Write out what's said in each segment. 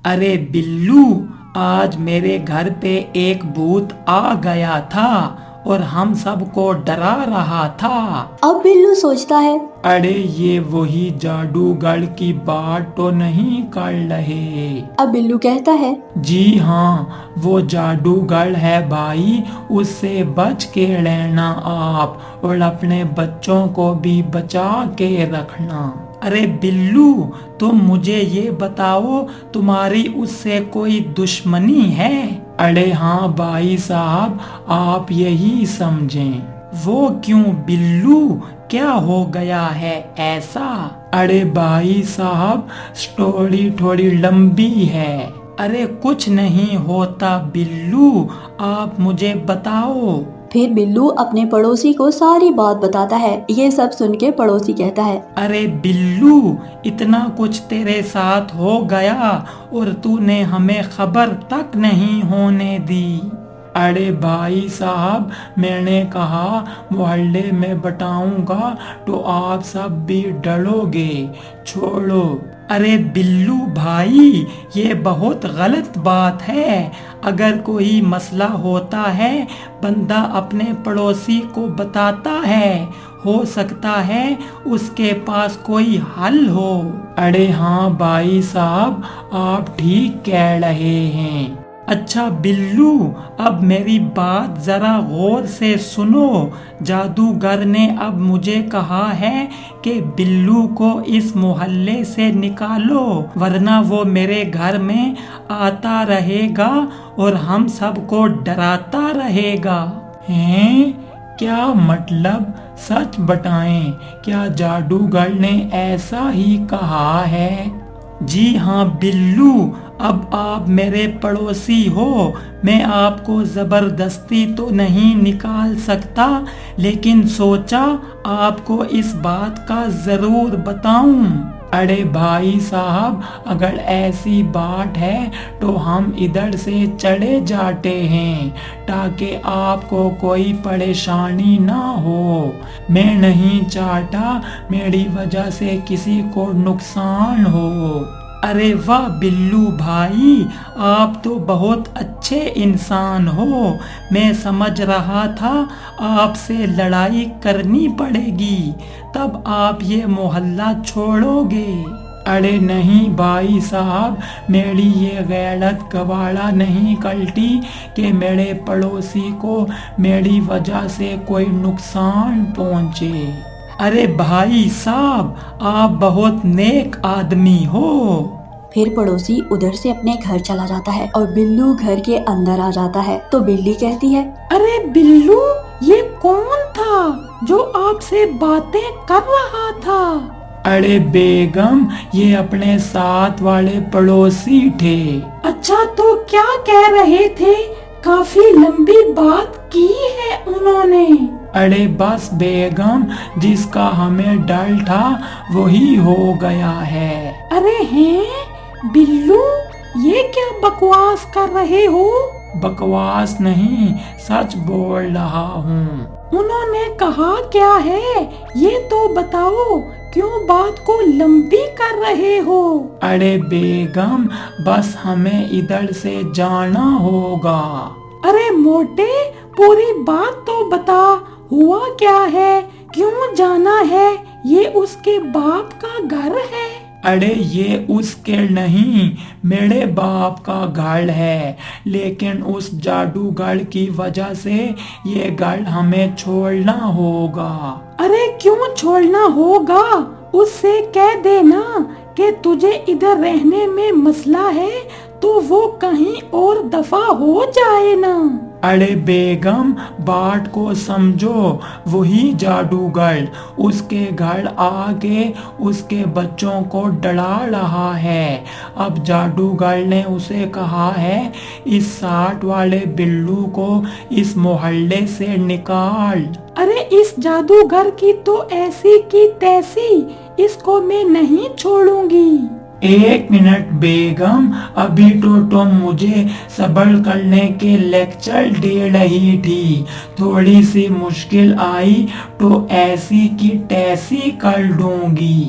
अरे बिल्लू, आज मेरे घर पे एक भूत आ गया था और हम सबको डरा रहा था। अब बिल्लू सोचता है। अरे ये वही जादूगर की बात तो नहीं कर रहे? अब बिल्लू कहता है। जी हाँ, वो जादूगर है भाई, उससे बच के रहना आप और अपने बच्चों को भी बचा के रखना। अरे बिल्लू, तुम मुझे ये बताओ, तुम्हारी उससे कोई दुश्मनी है? अरे हाँ भाई साहब, आप यही समझें। वो क्यों बिल्लू, क्या हो गया है ऐसा? अरे भाई साहब, स्टोरी थोड़ी लंबी है। अरे कुछ नहीं होता बिल्लू, आप मुझे बताओ। फिर बिल्लू अपने पड़ोसी को सारी बात बताता है। ये सब सुन के पड़ोसी कहता है। अरे बिल्लू, इतना कुछ तेरे साथ हो गया और तूने हमें खबर तक नहीं होने दी। अरे भाई साहब, मैंने कहा मोहल्ले में बताऊंगा तो आप सब भी डरोगे। छोड़ो। अरे बिल्लू भाई, ये बहुत गलत बात है। अगर कोई मसला होता है, बंदा अपने पड़ोसी को बताता है, हो सकता है उसके पास कोई हल हो। अरे हाँ भाई साहब, आप ठीक कह रहे हैं। अच्छा बिल्लू, अब मेरी बात जरा गौर से सुनो। जादूगर ने अब मुझे कहा है कि बिल्लू को इस मोहल्ले से निकालो, वरना वो मेरे घर में आता रहेगा और हम सबको डराता रहेगा। हैं? क्या मतलब? सच बताएं, क्या जादूगर ने ऐसा ही कहा है? जी हाँ बिल्लू, अब आप मेरे पड़ोसी हो, मैं आपको जबरदस्ती तो नहीं निकाल सकता, लेकिन सोचा आपको इस बात का जरूर बताऊं। अरे भाई साहब, अगर ऐसी बात है तो हम इधर से चले जाते हैं ताकि आपको कोई परेशानी ना हो। मैं नहीं चाहता मेरी वजह से किसी को नुकसान हो। अरे वाह बिल्लू भाई, आप तो बहुत अच्छे इंसान हो। मैं समझ रहा था आपसे लड़ाई करनी पड़ेगी, तब आप ये मोहल्ला छोड़ोगे। अरे नहीं भाई साहब, मेरी ये गैरत गवारा नहीं करती कि मेरे पड़ोसी को मेरी वजह से कोई नुकसान पहुंचे। अरे भाई साहब, आप बहुत नेक आदमी हो। फिर पड़ोसी उधर से अपने घर चला जाता है और बिल्लू घर के अंदर आ जाता है। तो बिल्ली कहती है। अरे बिल्लू, ये कौन था जो आपसे बातें कर रहा था? अरे बेगम, ये अपने साथ वाले पड़ोसी थे। अच्छा, तो क्या कह रहे थे? काफी लंबी बात की है उन्होंने। अरे बस बेगम, जिसका हमें डर था वही हो गया है। अरे हैं बिल्लू, ये क्या बकवास कर रहे हो? बकवास नहीं, सच बोल रहा हूँ। उन्होंने कहा क्या है, ये तो बताओ, क्यों बात को लंबी कर रहे हो? अरे बेगम, बस हमें इधर से जाना होगा। अरे मोटे, पूरी बात तो बता, हुआ क्या है, क्यों जाना है? ये उसके बाप का घर है। अरे ये उसके नहीं, मेरे बाप का घर है, लेकिन उस जादूगर की वजह से ये घर हमें छोड़ना होगा। अरे क्यों छोड़ना होगा? उससे कह देना कि तुझे इधर रहने में मसला है, तो वो कहीं और दफा हो जाए ना। अरे बेगम, बात को समझो, वही जादूगर उसके घर आके उसके बच्चों को डरा रहा है। अब जादूगर ने उसे कहा है, इस साथ वाले बिल्लू को इस मोहल्ले से निकाल। अरे इस जादूगर की तो ऐसी की तैसी, इसको मैं नहीं छोड़ूंगी। एक मिनट बेगम, अभी तो तुम मुझे सब्र करने के लेक्चर दे रही थी, थोड़ी सी मुश्किल आई तो ऐसी की तैसी कर दूंगी।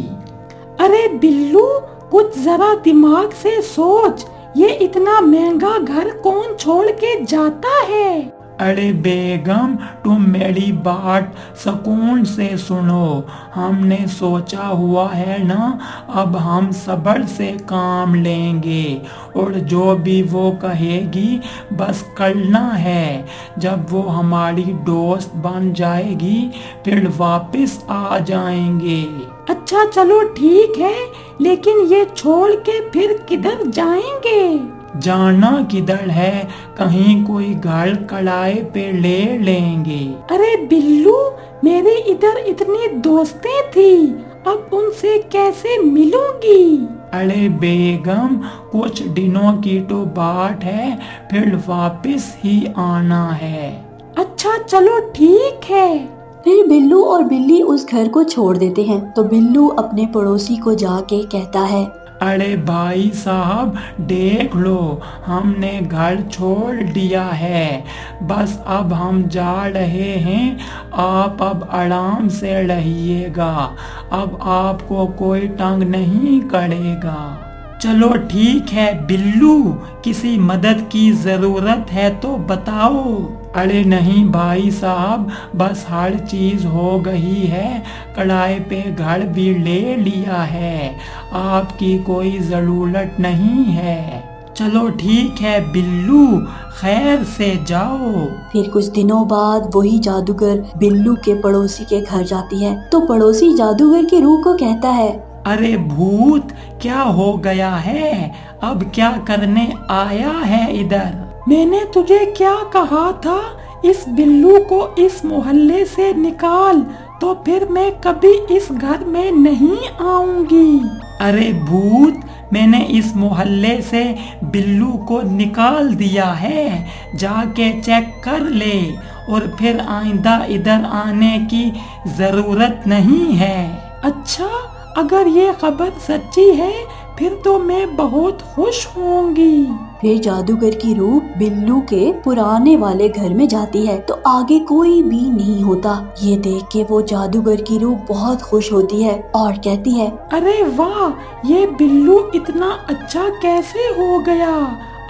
अरे बिल्लू, कुछ जरा दिमाग से सोच, ये इतना महंगा घर कौन छोड़ के जाता है? अरे बेगम, तुम मेरी बात सुकून से सुनो। हमने सोचा हुआ है ना, अब हम सब्र से काम लेंगे और जो भी वो कहेगी बस करना है। जब वो हमारी दोस्त बन जाएगी फिर वापस आ जाएंगे। अच्छा चलो ठीक है, लेकिन ये छोड़ के फिर किधर जाएंगे? जाना किधर है, कहीं कोई घर किराए पे ले लेंगे। अरे बिल्लू, मेरी इधर इतनी दोस्तें थी, अब उनसे कैसे मिलूंगी? अरे बेगम, कुछ दिनों की तो बात है, फिर वापस ही आना है। अच्छा चलो ठीक है। फिर बिल्लू और बिल्ली उस घर को छोड़ देते हैं। तो बिल्लू अपने पड़ोसी को जाके कहता है, अरे भाई साहब देख लो, हमने घर छोड़ दिया है, बस अब हम जा रहे हैं। आप अब आराम से रहिएगा, अब आपको कोई तंग नहीं करेगा। चलो ठीक है बिल्लू, किसी मदद की जरूरत है तो बताओ। अरे नहीं भाई साहब, बस हर चीज हो गई है, किराए पे घर भी ले लिया है, आपकी कोई जरूरत नहीं है। चलो ठीक है बिल्लू, खैर से जाओ। फिर कुछ दिनों बाद वही जादूगर बिल्लू के पड़ोसी के घर जाती है। तो पड़ोसी जादूगर की रूह को कहता है, अरे भूत, क्या हो गया है? अब क्या करने आया है इधर? मैंने तुझे क्या कहा था, इस बिल्लू को इस मोहल्ले से निकाल, तो फिर मैं कभी इस घर में नहीं आऊंगी। अरे भूत, मैंने इस मोहल्ले से बिल्लू को निकाल दिया है, जाके चेक कर ले, और फिर आइंदा इधर आने की जरूरत नहीं है। अच्छा, अगर ये खबर सच्ची है फिर तो मैं बहुत खुश होंगी। फिर जादूगर की रूह बिल्लू के पुराने वाले घर में जाती है। तो आगे कोई भी नहीं होता। ये देख के वो जादूगर की रूह बहुत खुश होती है और कहती है, अरे वाह, ये बिल्लू इतना अच्छा कैसे हो गया?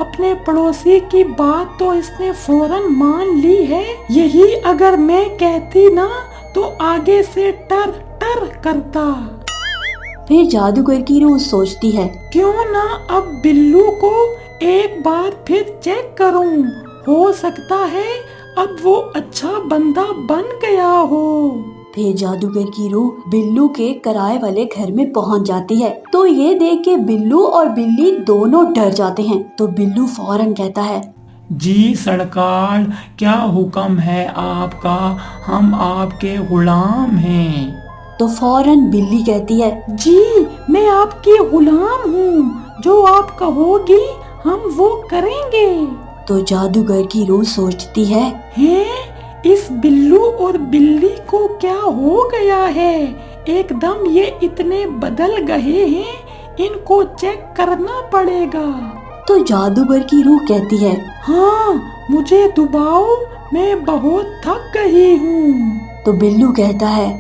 अपने पड़ोसी की बात तो इसने फौरन मान ली है। यही अगर मैं कहती ना तो आगे से टर टर करता। फिर जादूगर की रूह सोचती है, क्यों ना अब बिल्लू को एक बार फिर चेक करूं, हो सकता है अब वो अच्छा बंदा बन गया हो। फिर जादूगर की रूह बिल्लू के किराए वाले घर में पहुंच जाती है। तो ये देख के बिल्लू और बिल्ली दोनों डर जाते हैं। तो बिल्लू फौरन कहता है, जी सरकार, क्या हुक्म है आपका? हम आपके गुलाम हैं। तो फौरन बिल्ली कहती है, जी मैं आपकी गुलाम हूँ, जो आप कहोगी हम वो करेंगे। तो जादूगर की रूह सोचती है, इस बिल्लू और बिल्ली को क्या हो गया है? एकदम ये इतने बदल गए हैं, इनको चेक करना पड़ेगा। तो जादूगर की रूह कहती है, हाँ मुझे दुबाओ, मैं बहुत थक गई हूँ। तो बिल्लू कहता है,